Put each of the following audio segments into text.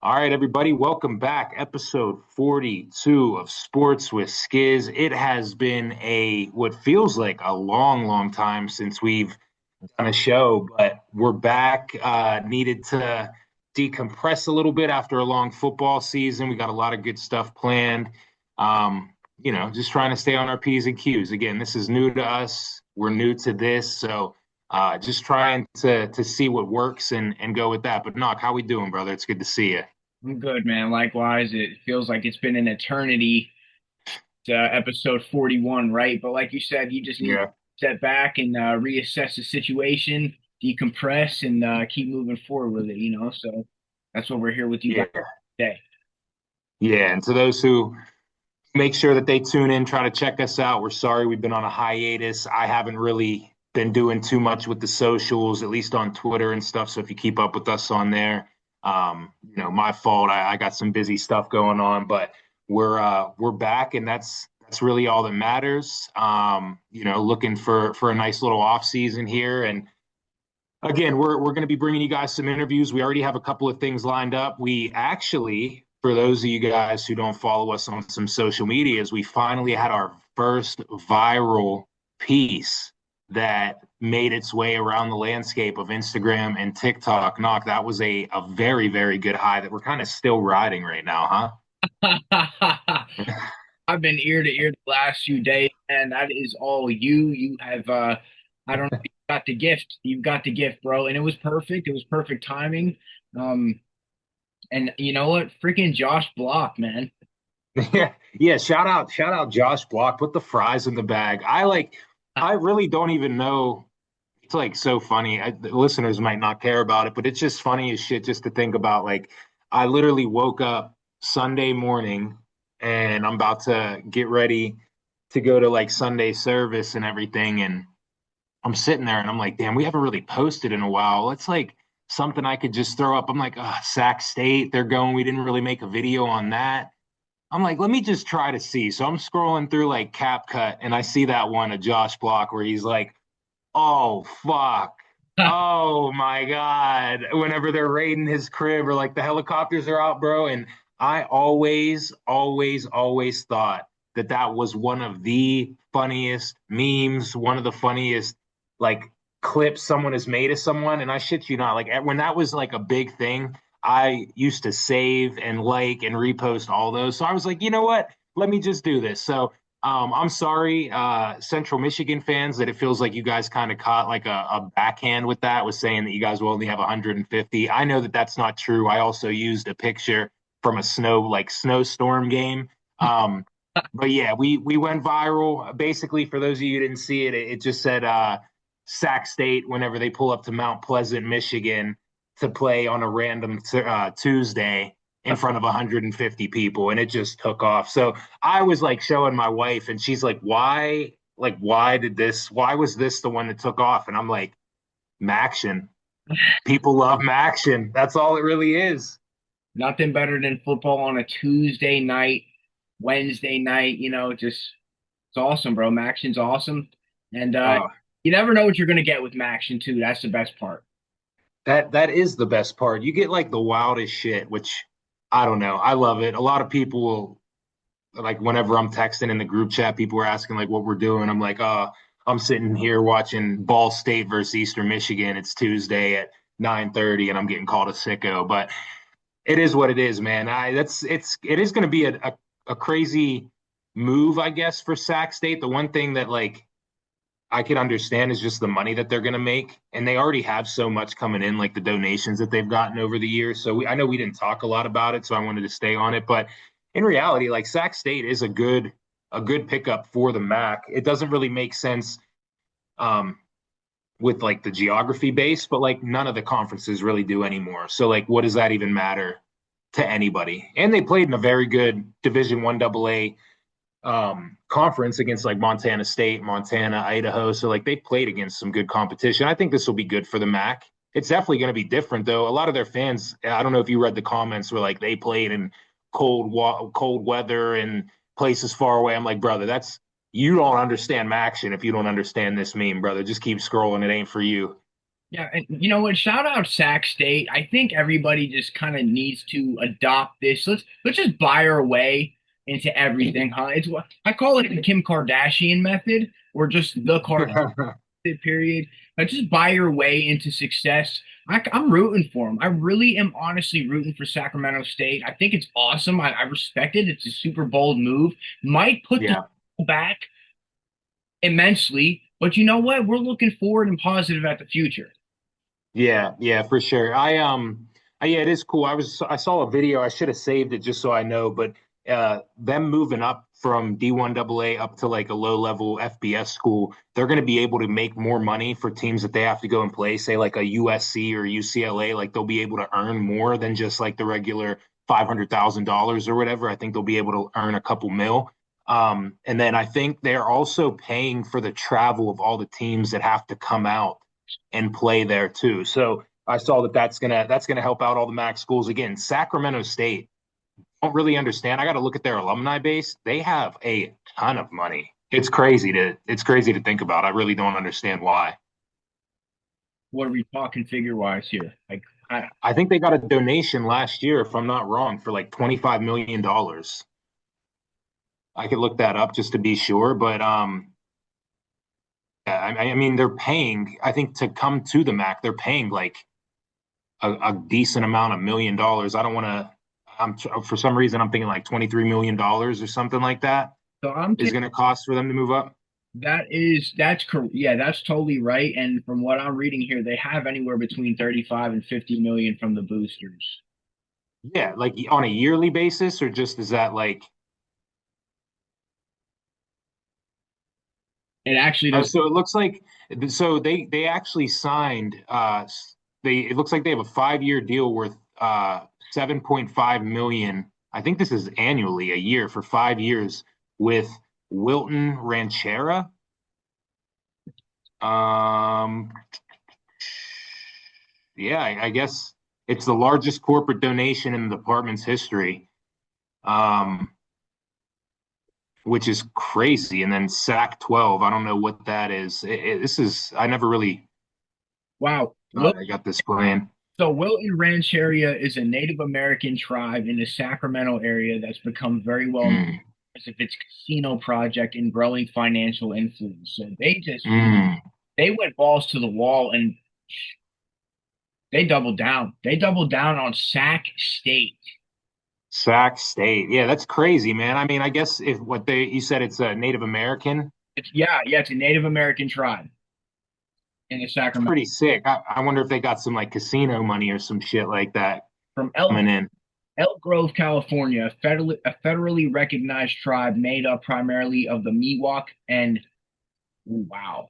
All right, everybody, welcome back. Episode 42 of Sports with Skiz. It has been what feels like a long, long time since we've done a show, but we're back. Needed to decompress a little bit after a long football season. We got a lot of good stuff planned. Just trying to stay on our P's and Q's. Again, this is new to us. We're new to this, so just trying to see what works and go with that. But Knock, how we doing, brother? It's good to see you. I'm good, man. Likewise, it feels like it's been an eternity to episode 41, right? But like you said, you just need to Yeah. step back and reassess the situation, decompress, and keep moving forward with it. So that's what we're here with you guys Yeah. today. Yeah. And to those who make sure that they tune in, try to check us out. We're sorry we've been on a hiatus. I haven't really been doing too much with the socials, at least on Twitter and stuff. So if you keep up with us on there, my fault. I got some busy stuff going on, but we're back, and that's really all that matters. Looking for a nice little off season here, and again, we're going to be bringing you guys some interviews. We already have a couple of things lined up. We actually, for those of you guys who don't follow us on some social medias, we finally had our first viral piece that made its way around the landscape of Instagram and TikTok. Knock, that was a very, very good high that we're kind of still riding right now, huh? I've been ear to ear the last few days, and that is all you. You have, I don't know, you got the gift. You've got the gift, bro. And it was perfect. It was perfect timing. Um, and you know what? Freaking Josh Block, man. Yeah, yeah. Shout out Josh Block. Put the fries in the bag. I really don't even know. It's like so funny. The listeners might not care about it, but it's just funny as shit just to think about. Like, I literally woke up Sunday morning and I'm about to get ready to go to like Sunday service and everything. And I'm sitting there and I'm like, damn, we haven't really posted in a while. It's like something I could just throw up. I'm like, Sac State, they're going. We didn't really make a video on that. I'm like, let me just try to see. So I'm scrolling through like CapCut and I see that one of Josh Block where he's like, oh fuck. Oh my God. Whenever they're raiding his crib or like the helicopters are out, bro. And I always, always, always thought that that was one of the funniest memes, one of the funniest like clips someone has made of someone. And I shit you not, like when that was like a big thing, I used to save and like and repost all those. So I was like, you know what? Let me just do this. So I'm sorry, Central Michigan fans, that it feels like you guys kind of caught like a backhand with that, was saying that you guys will only have 150. I know that that's not true. I also used a picture from a snowstorm game. But yeah, we went viral. Basically, for those of you who didn't see it, it just said Sac State whenever they pull up to Mount Pleasant, Michigan, to play on a random Tuesday in front of 150 people, and it just took off. So I was like showing my wife, and she's like, "Why? Like, why did this? Why was this the one that took off?" And I'm like, "Maction. People love Maction. That's all it really is." Nothing better than football on a Tuesday night, Wednesday night, just it's awesome, bro. Maction's awesome. And Uh, you never know what you're gonna get with Maction too. That's the best part. that is the best part. You get like the wildest shit, which I don't know. I love it. A lot of people will like whenever I'm texting in the group chat, people are asking like what we're doing. I'm like, I'm sitting here watching Ball State versus Eastern Michigan. It's Tuesday at 9:30, and I'm getting called a sicko. But it is what it is, man. It is going to be a crazy move, I guess, for Sac State. The one thing that like I could understand is just the money that they're going to make, and they already have so much coming in, like the donations that they've gotten over the years. So I know we didn't talk a lot about it, so I wanted to stay on it. But in reality, like Sac State is a good pickup for the MAC. It doesn't really make sense um, with like the geography base, but like none of the conferences really do anymore. So like, what does that even matter to anybody? And they played in a very good Division 1 AA conference against like Montana State, Montana, Idaho. So like they played against some good competition. I think this will be good for the MAC. It's definitely going to be different though. A lot of their fans, I don't know if you read the comments, were like they played in cold weather and places far away. I'm like, brother, that's you don't understand Maction if you don't understand this meme, brother. Just keep scrolling. It ain't for you. Yeah, and you know what? Shout out Sac State. I think everybody just kind of needs to adopt this. Let's just buy our way into everything, huh? It's what I call it the Kim Kardashian method, or just the Kardashian period. Just buy your way into success. I'm rooting for them. I really am honestly rooting for Sacramento State. I think it's awesome. I respect it. It's a super bold move. Might put the Yeah. back immensely, but you know what? We're looking forward and positive at the future. Yeah, yeah, for sure. Yeah, it is cool. I saw a video. I should have saved it just so I know, but them moving up from D1 AA up to like a low level FBS school, they're going to be able to make more money for teams that they have to go and play, say like a USC or UCLA. Like they'll be able to earn more than just like the regular $500,000 or whatever. I think they'll be able to earn a couple mil. And then I think they're also paying for the travel of all the teams that have to come out and play there too. So I saw that that's gonna help out all the MAC schools. Again, Sacramento State don't really understand. I got to look at their alumni base. They have a ton of money. It's crazy to think about. I really don't understand why. What are we talking figure wise here? Like, I think they got a donation last year, if I'm not wrong, for like $25 million. I could look that up just to be sure, but I mean they're paying. I think to come to the MAC, they're paying like a decent amount of $1 million. I don't want to. For some reason I'm thinking like $23 million or something like that so I'm is going to cost for them to move up. that's correct. Yeah, that's totally right. And from what I'm reading here, they have anywhere between 35 and 50 million from the boosters. Yeah, like on a yearly basis, or just is that like It actually does. so it looks like so they actually signed they it looks like they have a 5 year deal worth 7.5 million. I think this is annually a year for 5 years with Wilton Ranchera. Um yeah, I guess it's the largest corporate donation in the department's history. Um which is crazy. And then SAC 12, I don't know what that is. This is, I never really Wow. thought I got this plan. So Wilton Rancheria is a Native American tribe in the Sacramento area that's become very well known Mm, because of its casino project and growing financial influence. So mm. they went balls to the wall and they doubled down. They doubled down on Sac State. Sac State. Yeah, that's crazy, man. I mean, I guess if what they, you said it's a Native American, Yeah, it's a Native American tribe in the it's Sacramento pretty sick. I wonder if they got some like casino money or some shit like that from coming in. Elk Grove, California, a federally recognized tribe made up primarily of the Miwok and wow,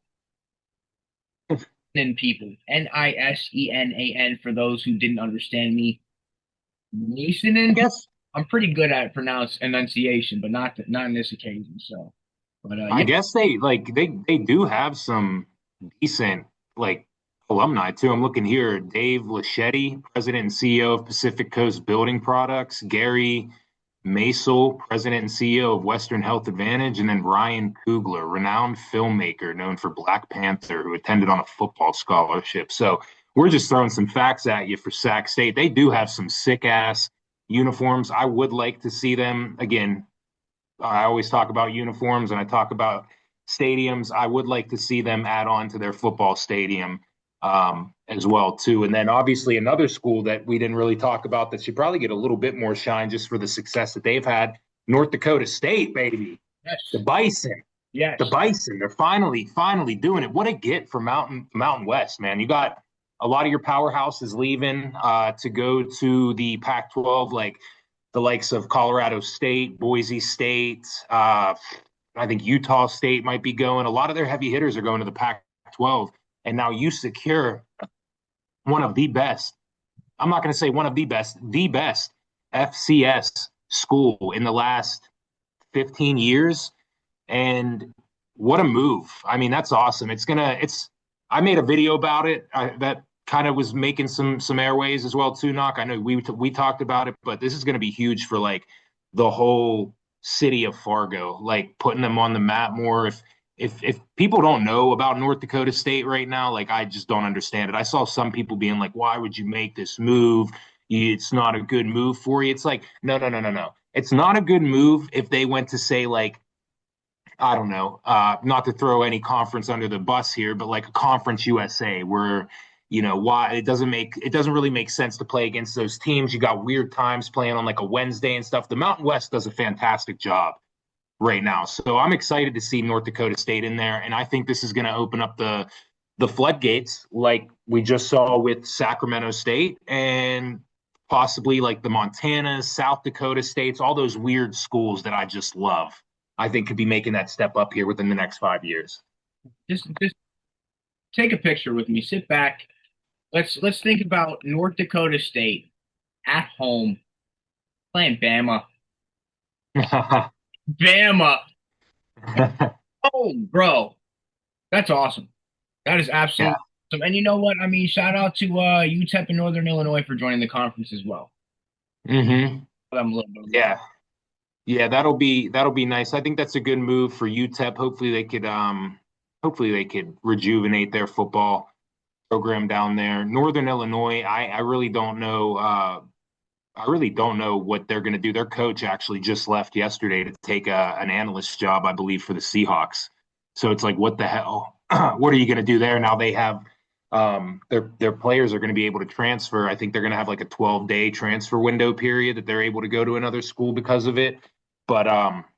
people. Nisenan for those who didn't understand me. I Nisenan. guess I'm pretty good at pronounce enunciation, but not in this occasion. So, but I yeah, guess they do have some decent like alumni too. I'm looking here. Dave Lachetti, president and CEO of Pacific Coast Building Products. Gary Masel, president and CEO of Western Health Advantage, and then Ryan Coogler, renowned filmmaker known for Black Panther, who attended on a football scholarship. So we're just throwing some facts at you for Sac State. They do have some sick ass uniforms. I would like to see them again. I always talk about uniforms and I talk about stadiums. I would like to see them add on to their football stadium as well too. And then obviously another school that we didn't really talk about that should probably get a little bit more shine just for the success that they've had. North Dakota State, baby, the yes, Bison, the yes. Bison. They're finally doing it. What a get for Mountain West, man. You got a lot of your powerhouses leaving to go to the Pac-12, like the likes of Colorado State, Boise State. I think Utah State might be going. A lot of their heavy hitters are going to the Pac-12, and now you secure one of the best. I'm not going to say one of the best FCS school in the last 15 years. And what a move. I mean, that's awesome. I made a video about it that kind of was making some airways as well too, Knock. I know we talked about it, but this is going to be huge for like the whole city of Fargo, like putting them on the map more. if people don't know about North Dakota State right now, like I just don't understand it. I saw some people being like, "Why would you make this move? It's not a good move for you." It's like, no, no, no, no, no. It's not a good move if they went to say like, I don't know, not to throw any conference under the bus here, but like a Conference USA where, why it doesn't really make sense to play against those teams. You got weird times playing on like a Wednesday and stuff. The Mountain West does a fantastic job right now. So I'm excited to see North Dakota State in there. And I think this is going to open up the floodgates like we just saw with Sacramento State and possibly like the Montanas, South Dakota States, all those weird schools that I just love. I think could be making that step up here within the next 5 years. Just take a picture with me. Sit back. Let's think about North Dakota State at home playing Bama. Bama. Oh, bro. That's awesome. That is Yeah. absolutely awesome. And you know what? I mean, shout out to UTEP and Northern Illinois for joining the conference as well. Hmm. I'm a little bit Yeah. Yeah, that'll be nice. I think that's a good move for UTEP. Hopefully they could rejuvenate their football program down there. Northern Illinois, I really don't know I really don't know what they're going to do. Their coach actually just left yesterday to take an analyst job, I believe, for the Seahawks. So it's like, what the hell? What are you going to do there? Now they have their players are going to be able to transfer. I think they're going to have like a 12-day transfer window period that they're able to go to another school because of it. But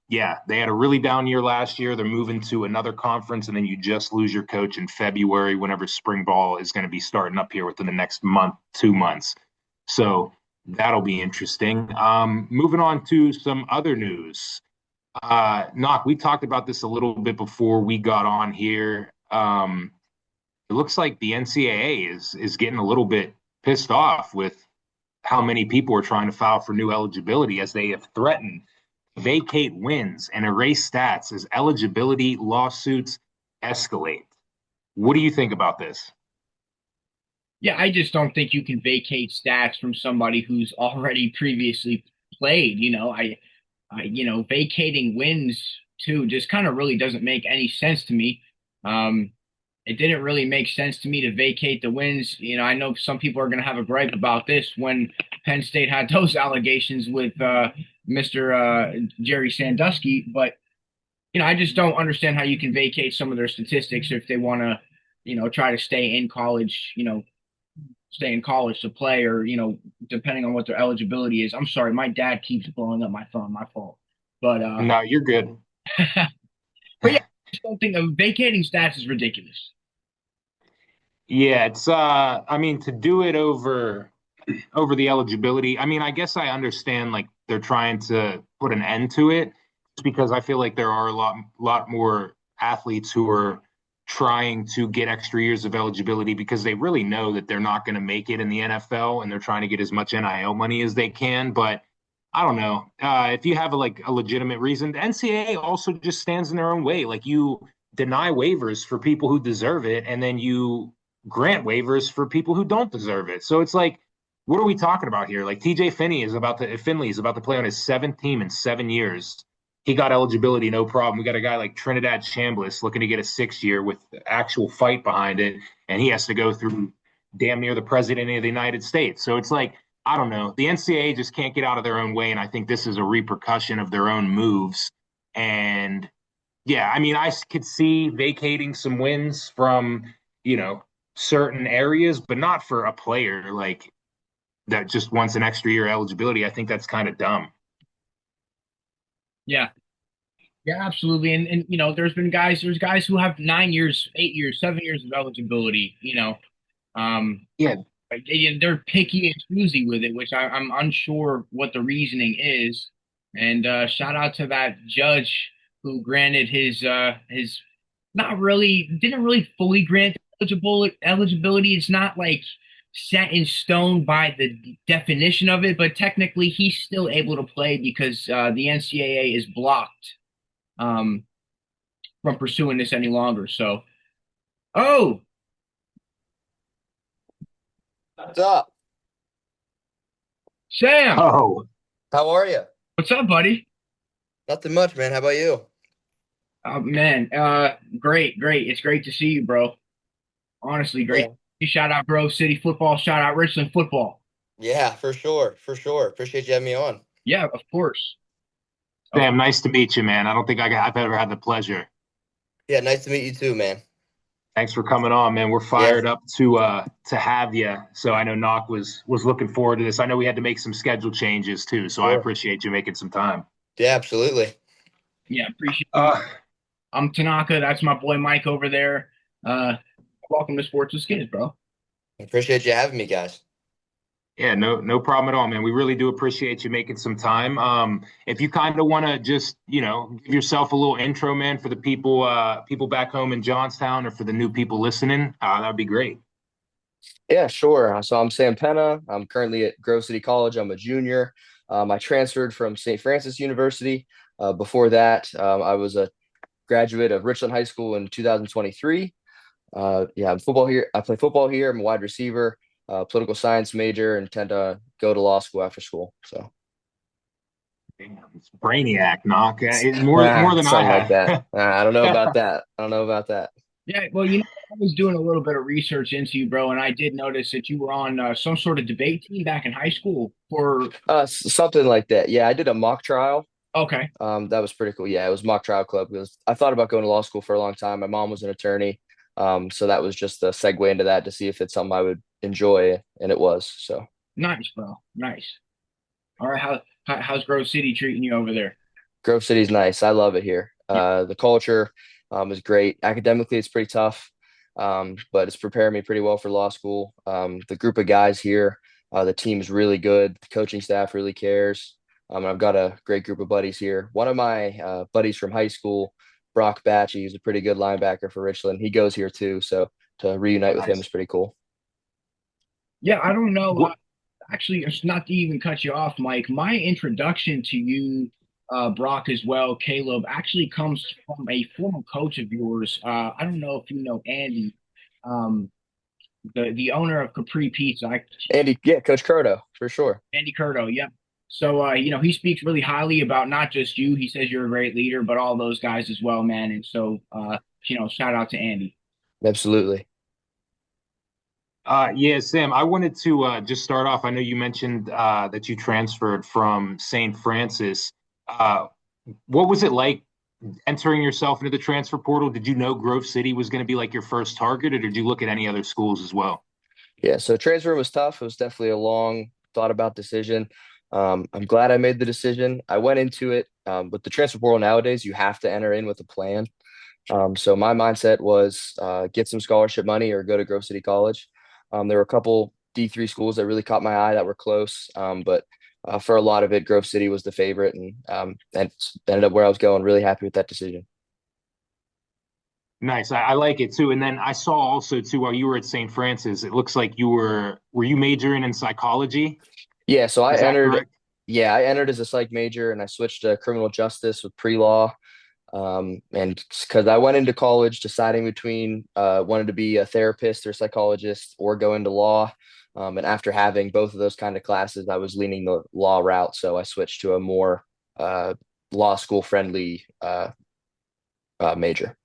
yeah, they had a really down year last year. They're moving to another conference, and then you just lose your coach in February whenever spring ball is going to be starting up here within the next month, 2 months. So that'll be interesting. Moving on to some other news. Knock, we talked about this a little bit before we got on here. It looks like the NCAA is getting a little bit pissed off with how many people are trying to file for new eligibility as they have threatened to vacate wins and erase stats as eligibility lawsuits escalate. What do you think about this? Yeah, I just don't think you can vacate stats from somebody who's already previously played. Vacating wins too just kind of really doesn't make any sense to me. Um, it didn't really make sense to me to vacate the wins. I know some people are going to have a gripe about this when Penn State had those allegations with Mr. Jerry Sandusky, but I just don't understand how you can vacate some of their statistics if they want to, try to stay in college to play or, depending on what their eligibility is. I'm sorry, my dad keeps blowing up my phone, my fault. But No, you're good. but yeah, I just don't think vacating stats is ridiculous. Yeah, it's I mean to do it over the eligibility. I mean, I guess I understand like they're trying to put an end to it just because I feel like there are a lot more athletes who are trying to get extra years of eligibility because they really know that they're not going to make it in the NFL and they're trying to get as much NIL money as they can. But I don't know. If you have like a legitimate reason, the NCAA also just stands in their own way. Like you deny waivers for people who deserve it, and then you grant waivers for people who don't deserve it. So it's like, what are we talking about here? Like TJ Finley is about to play on his seventh team in 7 years. He got eligibility, no problem. We got a guy like Trinidad Chambliss looking to get a 6 year with actual fight behind it, and he has to go through damn near the president of the United States. So it's like, I don't know. The NCAA just can't get out of their own way, and I think this is a repercussion of their own moves. And yeah, I mean, I could see vacating some wins from certain areas, but not for a player like that just wants an extra year eligibility. I think that's kind of dumb. Yeah. Yeah, absolutely. And there's guys who have 9 years, 8 years, 7 years of eligibility, Yeah, they're picky and choosy with it, which I'm unsure what the reasoning is. And shout out to that judge who granted his not really didn't really fully grant eligibility. It's not like set in stone by the definition of it, but technically he's still able to play because the NCAA is blocked um, from pursuing this any longer. So, oh, What's up? Sam, oh, How are you? what's up, buddy? Nothing much, man. How about you? Man, great, great. It's great to see you, bro. Honestly, great. Yeah. You shout out Grove City football, shout out Richland football. Yeah, for sure. For sure. Appreciate you having me on. Yeah, of course. Of Sam, nice to meet you, man. I don't think I've ever had the pleasure. Yeah, nice to meet you too, man. Thanks for coming on, man. We're Yeah, fired up to have you. So I know Knock was looking forward to this. I know we had to make some schedule changes too, so I sure. appreciate you making some time. Yeah, absolutely. yeah, appreciate you. Uh, I'm Tanaka. That's my boy Mike over there. Uh, welcome to Sports with Skins, bro. Appreciate you having me, guys. yeah, no problem at all, man. We really do appreciate you making some time. If you kind of want to just, give yourself a little intro, man, for the people back home in Johnstown or for the new people listening, that'd be great. Yeah, sure. So I'm Sam Penna. I'm currently at Grove City College. I'm a junior. I transferred from St. Francis University. Before that, I was a graduate of Richland High School in 2023. Yeah, I'm football here. I play football here. I'm a wide receiver, political science major, and intend to go to law school after school. So, Damn, it's Brainiac, Knock. More than I something like that. had. I don't know about that. I don't know about that. Yeah, well, I was doing a little bit of research into you, bro, and I did notice that you were on some sort of debate team back in high school for. Something like that. Yeah, I did a mock trial. Okay, That was pretty cool. Yeah, it was mock trial club because I thought about going to law school for a long time. My mom was an attorney. So that was just a segue into that to see if it's something I would enjoy, and it was. So nice, bro. Nice. All right, how's Grove City treating you over there? Grove City's nice. I love it here. The culture is great. Academically, it's pretty tough, but it's preparing me pretty well for law school. The group of guys here, the team is really good. The coaching staff really cares. And I've got a great group of buddies here. One of my buddies from high school, Brock Batchy, he's a pretty good linebacker for Richland. He goes here too, so to reunite with him Nice. is pretty cool. Yeah, I don't know. What? Actually, it's not to even cut you off, Mike. My introduction to you, Brock, as well, Caleb, actually comes from a former coach of yours. I don't know if you know Andy, um, the owner of Capri Pizza. Andy, yeah, Coach Curto for sure. Andy Curto, yep. So, he speaks really highly about not just you. He says you're a great leader, but all those guys as well, man. And so, shout out to Andy. Absolutely. Yeah, Sam, I wanted to just start off. I know you mentioned that you transferred from St. Francis. Uh, what was it like entering yourself into the transfer portal? Did you know Grove City was going to be like your first target, or did you look at any other schools as well? Yeah, so transfer was tough. It was definitely a long thought about decision. I'm glad I made the decision. I went into it with the transfer portal nowadays. You have to enter in with a plan. So my mindset was get some scholarship money or go to Grove City College. There were a couple D3 schools that really caught my eye that were close, but for a lot of it, Grove City was the favorite, and ended up where I was going. Really happy with that decision. Nice. I like it too. And then I saw also too while you were at St. Francis, it looks like were you majoring in psychology? Yeah, so I Is that entered. correct? Yeah, I entered as a psych major, and I switched to criminal justice with pre-law. And because I went into college deciding between wanted to be a therapist or psychologist or go into law. And after having both of those kind of classes, I was leaning the law route. So I switched to a more uh, law school friendly major.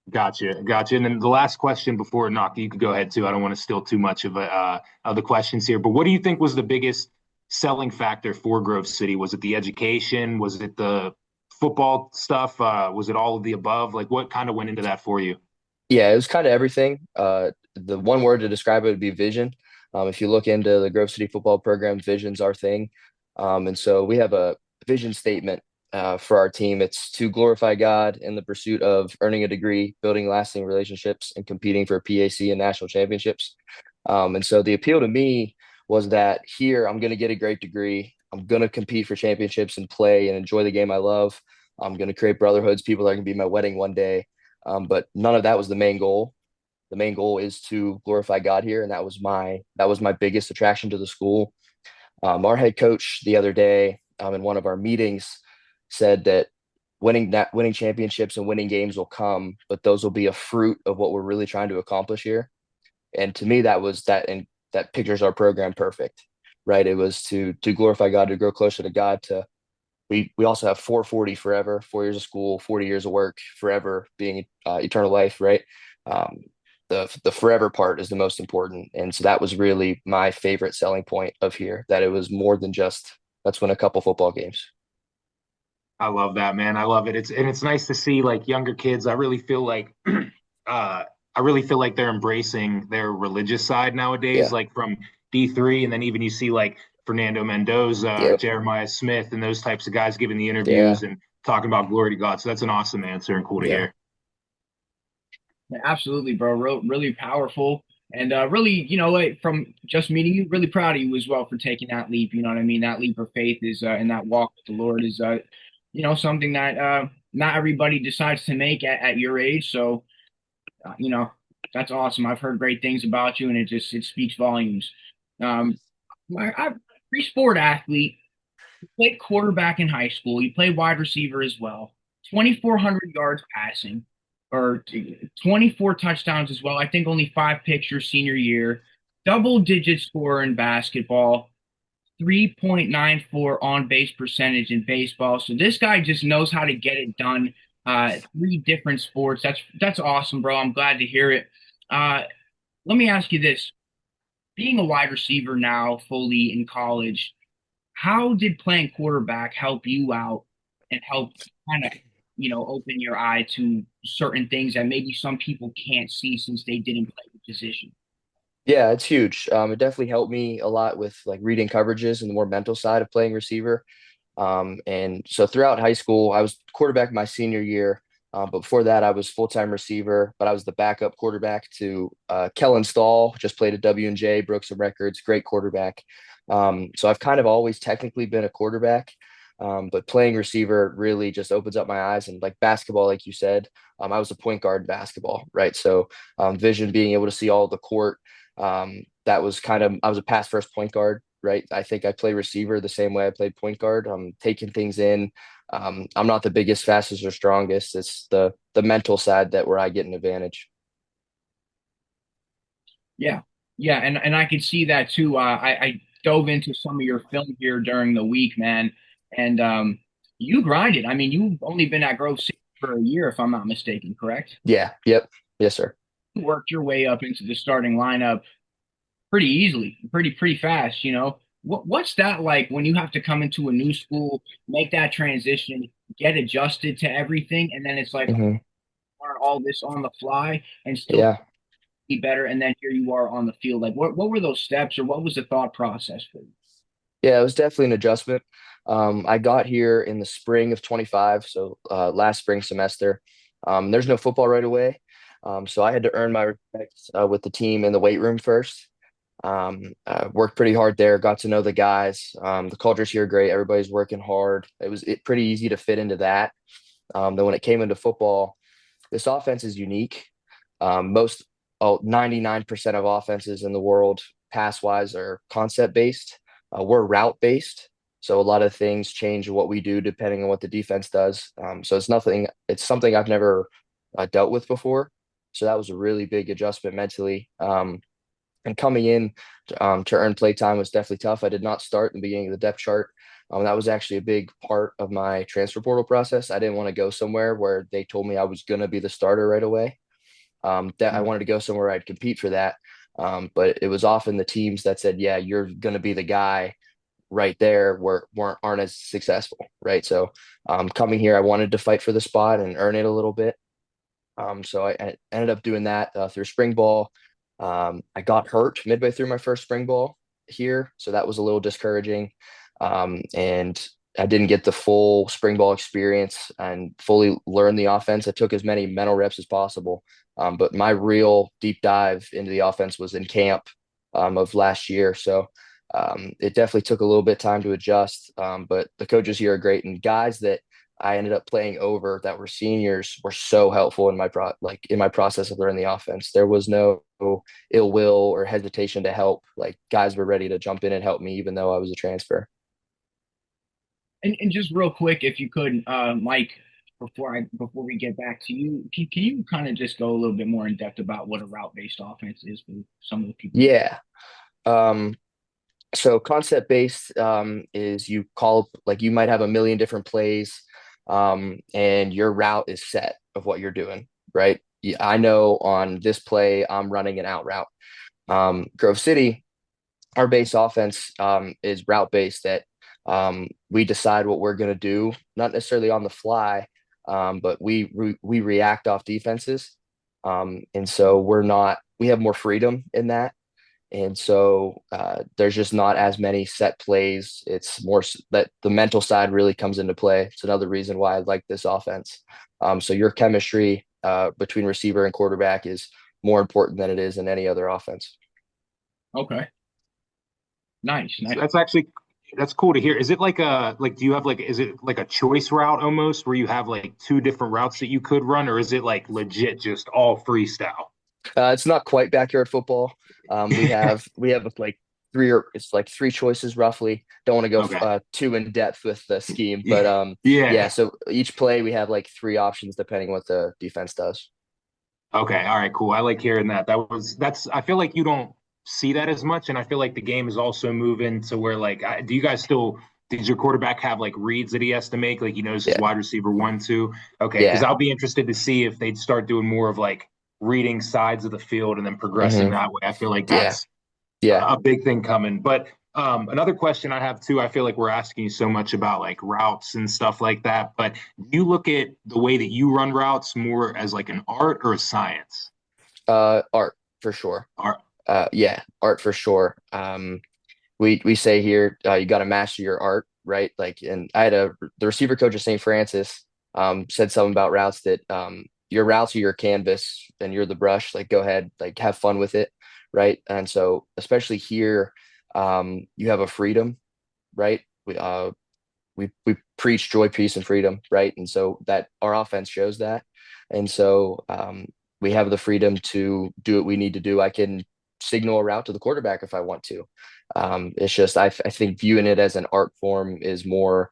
Gotcha. And then the last question before Knock, you could go ahead too. I don't want to steal too much of the questions here, but what do you think was the biggest selling factor for Grove City? Was it the education? Was it the football stuff? Was it all of the above? Like what kind of went into that for you? Yeah, it was kind of everything. The one word to describe it would be vision. If you look into the Grove City football program, vision's our thing. And so we have a vision statement for our team. It's to glorify God in the pursuit of earning a degree, building lasting relationships, and competing for PAC and national championships. And so the appeal to me was that here I'm going to get a great degree. I'm going to compete for championships and play and enjoy the game I love. I'm going to create brotherhoods, people that are going to be my wedding one day. But none of that was the main goal. The main goal is to glorify God here, and that was my biggest attraction to the school. Our head coach the other day in one of our meetings said that winning championships and winning games will come, but those will be a fruit of what we're really trying to accomplish here. And to me, that was that, and that pictures our program perfect, right? It was to glorify God, to grow closer to God, to We also have 440 forever, 4 years of school, 40 years of work, forever being eternal life, right? Um, the forever part is the most important, and so that was really my favorite selling point of here, that it was more than just let's win a couple football games. I love that, man. I love it. It's nice to see like younger kids. I really feel like I really feel like they're embracing their religious side nowadays, Yeah. like from D3, and then even you see like Fernando Mendoza, Yep. Jeremiah Smith, and those types of guys giving the Yeah. interviews and talking about glory to God. So that's an awesome answer and cool to Yeah. hear. Yeah, absolutely, bro. Really powerful. And really, from just meeting you, really proud of you as well for taking that leap. You know what I mean? That leap of faith is, and that walk with the Lord is, something that not everybody decides to make at your age. So, uh, you know, that's awesome. I've heard great things about you, and it speaks volumes. Um, I'm free sport athlete. You played quarterback in high school. You played wide receiver as well. 2,400 yards passing, or 24 touchdowns as well. I think only five picks your senior year. Double digit scorer in basketball. 3.94 on base percentage in baseball. So this guy just knows how to get it done. Three different sports. That's awesome, bro. I'm glad to hear it. Uh, Let me ask you this: being a wide receiver now, fully in college, how did playing quarterback help you out and help kind of, open your eye to certain things that maybe some people can't see since they didn't play the position? Yeah, it's huge. It definitely helped me a lot with like reading coverages and the more mental side of playing receiver. And so throughout high school, I was quarterback my senior year. But before that, I was full-time receiver, but I was the backup quarterback to Kellen Stahl, just played at W&J, broke some records, great quarterback. So I've kind of always technically been a quarterback, but playing receiver really just opens up my eyes. And like basketball, like you said, I was a point guard in basketball, right? So vision, being able to see all the court, that was kind of, I was a pass first point guard, right? I think I play receiver the same way I played point guard. I'm taking things in. I'm not the biggest, fastest, or strongest. It's the mental side that where I get an advantage. Yeah, yeah, and I could see that too. I dove into some of your film here during the week, man, and you grinded. I mean, you've only been at Grove City for a year, if I'm not mistaken, correct? Yeah. Yep. Yes, sir. Worked your way up into the starting lineup pretty easily, pretty fast. What's that like when you have to come into a new school, make that transition, get adjusted to everything, and then it's like Hmm. learn all this on the fly and still Yeah. be better, and then here you are on the field. Like, what were those steps, or what was the thought process for you? Yeah, it was definitely an adjustment. I got here in the spring of 25, so last spring semester. There's no football right away, so I had to earn my respect with the team in the weight room first. Worked pretty hard there, got to know the guys. The culture's here great. Everybody's working hard. It pretty easy to fit into that. Then when it came into football, this offense is unique. Most 99% of offenses in the world, pass wise, are concept based. We're route based. So a lot of things change what we do depending on what the defense does. So it's something I've never dealt with before. So that was a really big adjustment mentally. And coming in to earn play time was definitely tough. I did not start in the beginning of the depth chart. That was actually a big part of my transfer portal process. I didn't want to go somewhere where they told me I was going to be the starter right away. That I wanted to go somewhere I'd compete for that. But it was often the teams that said, "Yeah, you're going to be the guy right there," aren't as successful, right? So coming here, I wanted to fight for the spot and earn it a little bit. So I ended up doing that through spring ball. I got hurt midway through my first spring ball here, so that was a little discouraging. And I didn't get the full spring ball experience and fully learn the offense. I took as many mental reps as possible. But my real deep dive into the offense was in camp of last year. So it definitely took a little bit of time to adjust. But the coaches here are great, and guys that I ended up playing over that were seniors were so helpful in my process of learning the offense. There was no ill will or hesitation to help. Like guys were ready to jump in and help me, even though I was a transfer. And just real quick, if you could, Mike, before we get back to you, can you kind of just go a little bit more in depth about what a route based offense is for some of the people? Yeah. Um, So concept based is you call like you might have a million different plays, and your route is set of what you're doing, right? I know on this play I'm running an out route. Grove City, our base offense is route based. That we decide what we're going to do, not necessarily on the fly, but we react off defenses, and so we have more freedom in that. And so there's just not as many set plays. It's more that the mental side really comes into play. It's another reason why I like this offense. So your chemistry between receiver and quarterback is more important than it is in any other offense. Okay. Nice. So Nice. that's cool to hear. Is it like do you have like is it like a choice route almost where you have like two different routes that you could run, or is it like legit just all freestyle? It's not quite backyard football. We have like it's like three choices roughly. Don't want to go Okay. too in depth with the scheme, but Yeah. yeah. Yeah. So each play we have like three options depending what the defense does. Okay. All right. Cool. I like hearing that. That's. I feel like you don't see that as much, and I feel like the game is also moving to where like, do you guys still? Did your quarterback have like reads that he has to make? Like he knows his Yeah, wide receiver one, two. Okay. Because yeah, I'll be interested to see if they'd start doing more of like reading sides of the field and then progressing hmm that way. I feel like yeah, that's yeah. a big thing coming. But another question I have too, I feel like we're asking you so much about like routes and stuff like that. But do you look at the way that you run routes more as like an art or a science? Art for sure. Art. Yeah, art for sure. We say here you got to master your art, right? Like, and I had the receiver coach of St. Francis said something about routes that your routes are your canvas and you're the brush. Like, go ahead, like have fun with it, right? And so, especially here, you have a freedom, right? We preach joy, peace, and freedom, right? And so that our offense shows that, and so we have the freedom to do what we need to do. I can signal a route to the quarterback if I want to. It's just I think viewing it as an art form is more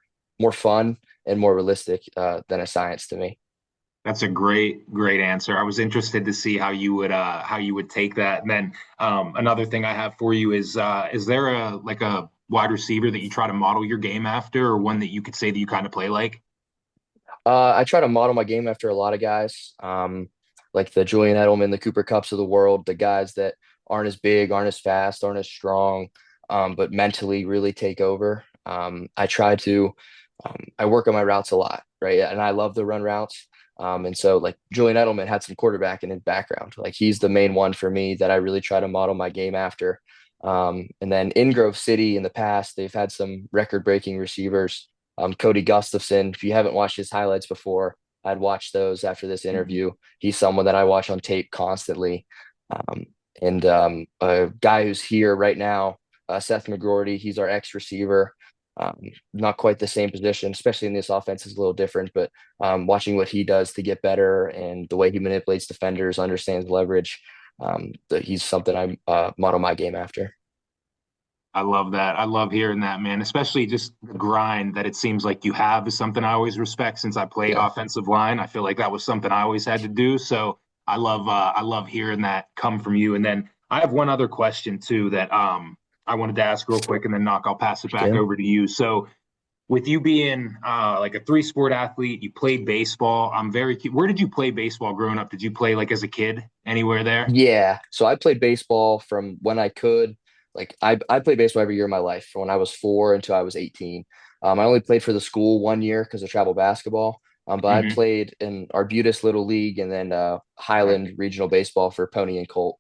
fun and more realistic than a science to me. That's a great answer. I was interested to see how you would take that. And then another thing I have for you is there a like a wide receiver that you try to model your game after, or one that you could say that you kind of play like? I try to model my game after a lot of guys, like the Julian Edelman, the Cooper Cups of the world, the guys that aren't as big, aren't as fast, aren't as strong, but mentally really take over. I work on my routes a lot, right? And I love the run routes. And so like Julian Edelman had some quarterback in his background. Like he's the main one for me that I really try to model my game after. And then in Grove City in the past, they've had some record-breaking receivers. Cody Gustafson, if you haven't watched his highlights before, I'd watch those after this Mhm. interview. He's someone that I watch on tape constantly. Um, and a guy who's here right now, Seth McGroarty, he's our ex receiver. Not quite the same position, especially in this offense is a little different, but watching what he does to get better and the way he manipulates defenders, understands leverage, he's something I model my game after. I love that. I love hearing that, man. Especially just the grind that it seems like you have is something I always respect since I played Yeah. offensive line. I feel like that was something I always had to do. So I love hearing that come from you. And then I have one other question too that I wanted to ask real quick and then knock, I'll pass it back Yeah. over to you. So with you being like a three sport athlete, you played baseball. Where did you play baseball growing up? Did you play like as a kid anywhere there? Yeah. So I played baseball from when I could. Like I played baseball every year of my life from when I was 4 until I was 18. I only played for the school 1 year because of travel basketball. But I Hmm. played in Arbutus Little League and then Highland Regional Baseball for Pony and Colt.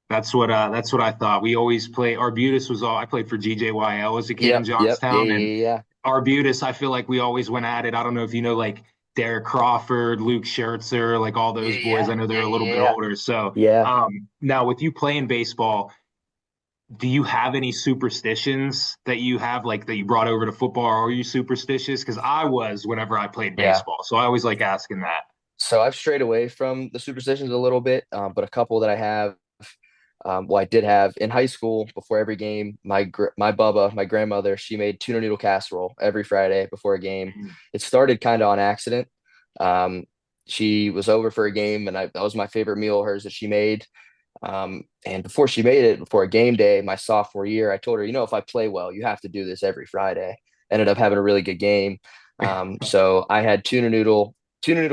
That's what I thought. We always play Arbutus was all I played for GJYL as a kid in Yep. Yeah, Johnstown, yeah, and yeah, yeah. Arbutus, I feel like we always went at it. I don't know if you know like Derek Crawford, Luke Schertzer, like all those boys. Yeah, I know they're yeah, a little bit yeah, older. So yeah. now with you playing baseball, do you have any superstitions that you have like that you brought over to football? Or are you superstitious? Because I was whenever I played Yeah. baseball. So I always like asking that. So I've strayed away from the superstitions a little bit, but a couple that I have. Well, I did have in high school before every game. My Bubba, my grandmother, she made tuna noodle casserole every Friday before a game. Mhm. It started kind of on accident. Um, she was over for a game, and that was my favorite meal of hers that she made. And before she made it, before a game day, my sophomore year, I told her, if I play well, you have to do this every Friday. Ended up having a really good game. So I had tuna noodle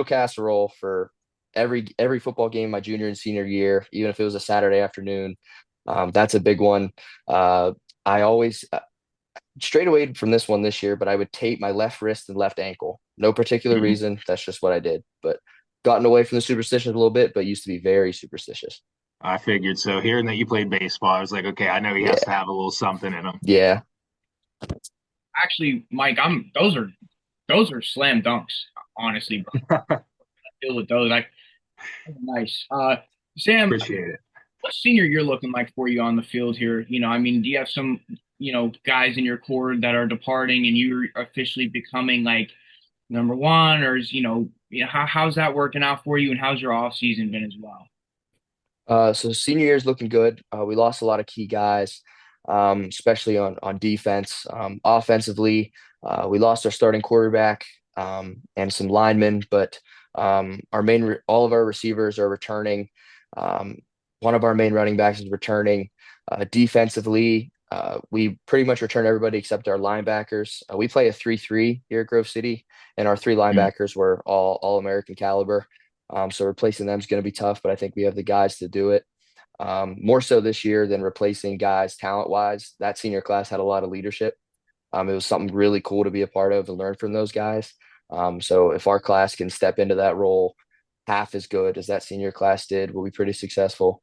casserole for every football game my junior and senior year, even if it was a Saturday afternoon. That's a big one. I always strayed away from this one this year, but I would tape my left wrist and left ankle. No particular reason. That's just what I did. But gotten away from the superstitions a little bit, but used to be very superstitious. I figured so. Hearing that you played baseball, I was like, okay, I know he has to Yeah. have a little something in him. Yeah. Actually, Mike, those are slam dunks, honestly, bro. I deal with those. Nice. Sam, Appreciate it. what's senior year looking like for you on the field here? I mean, do you have some, guys in your core that are departing and you're officially becoming like number one, or how's that working out for you, and how's your off season been as well? So senior year is looking good. We lost a lot of key guys, especially on defense. Offensively, we lost our starting quarterback and some linemen, but all of our receivers are returning. One of our main running backs is returning. Defensively, we pretty much return everybody except our linebackers. We play a 3-3 here at Grove City, and our three Mm. linebackers were all American caliber. So replacing them is going to be tough, but I think we have the guys to do it. More so this year than replacing guys talent wise. That senior class had a lot of leadership. It was something really cool to be a part of and learn from those guys. So if our class can step into that role half as good as that senior class did, we'll be pretty successful.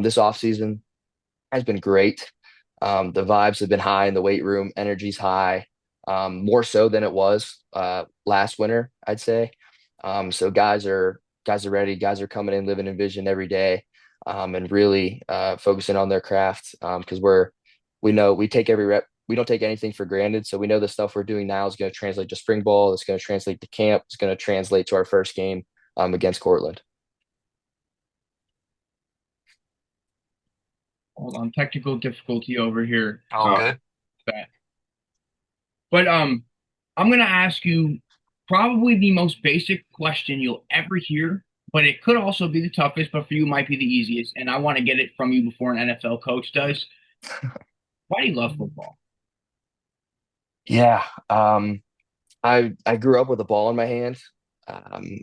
This offseason has been great. The vibes have been high in the weight room. Energy's high, more so than it was last winter, I'd say. So guys are ready. Guys are coming in, living in vision every day, and really focusing on their craft because we know we take every rep. We don't take anything for granted. So we know the stuff we're doing now is going to translate to spring ball. It's going to translate to camp. It's going to translate to our first game against Cortland. Hold on, technical difficulty over here. Oh, good. But I'm gonna ask you probably the most basic question you'll ever hear, but it could also be the toughest, but for you might be the easiest. And I want to get it from you before an NFL coach does. Why do you love football? Yeah. I grew up with a ball in my hand.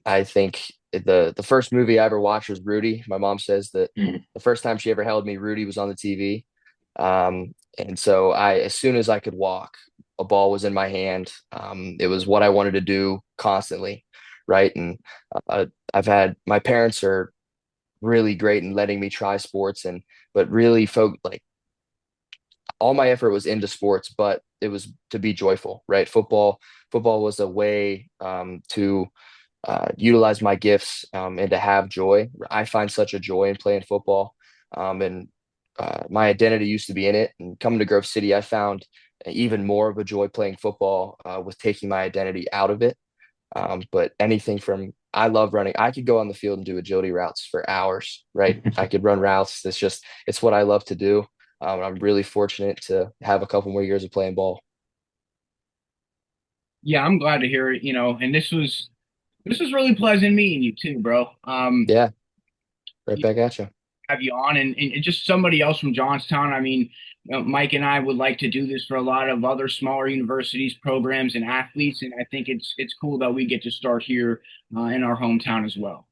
I think the first movie I ever watched was Rudy. My mom says that Mm. the first time she ever held me, Rudy was on the TV. And so as soon as I could walk, a ball was in my hand. It was what I wanted to do constantly, right? And my parents are really great in letting me try sports but really like all my effort was into sports, but it was to be joyful, right? Football was a way to utilize my gifts and to have joy. I find such a joy in playing football, and my identity used to be in it. And coming to Grove City, I found even more of a joy playing football with taking my identity out of it. But anything from I love running. I could go on the field and do agility routes for hours, right? I could run routes. It's what I love to do. I'm really fortunate to have a couple more years of playing ball. Yeah, I'm glad to hear it, and this was really pleasant meeting you too, bro. Yeah, right back at you. Have you on and just somebody else from Johnstown. I mean, Mike and I would like to do this for a lot of other smaller universities, programs, and athletes, and I think it's cool that we get to start here in our hometown as well.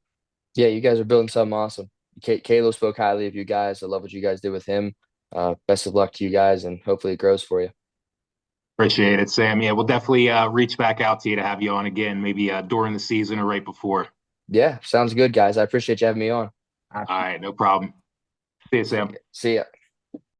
Yeah, you guys are building something awesome. Kalo spoke highly of you guys. I love what you guys did with him. Best of luck to you guys, and hopefully it grows for you. Appreciate it, Sam. Yeah, we'll definitely reach back out to you to have you on again, maybe during the season or right before. Yeah, sounds good, guys. I appreciate you having me on. All right, no problem. See you, Sam. See ya.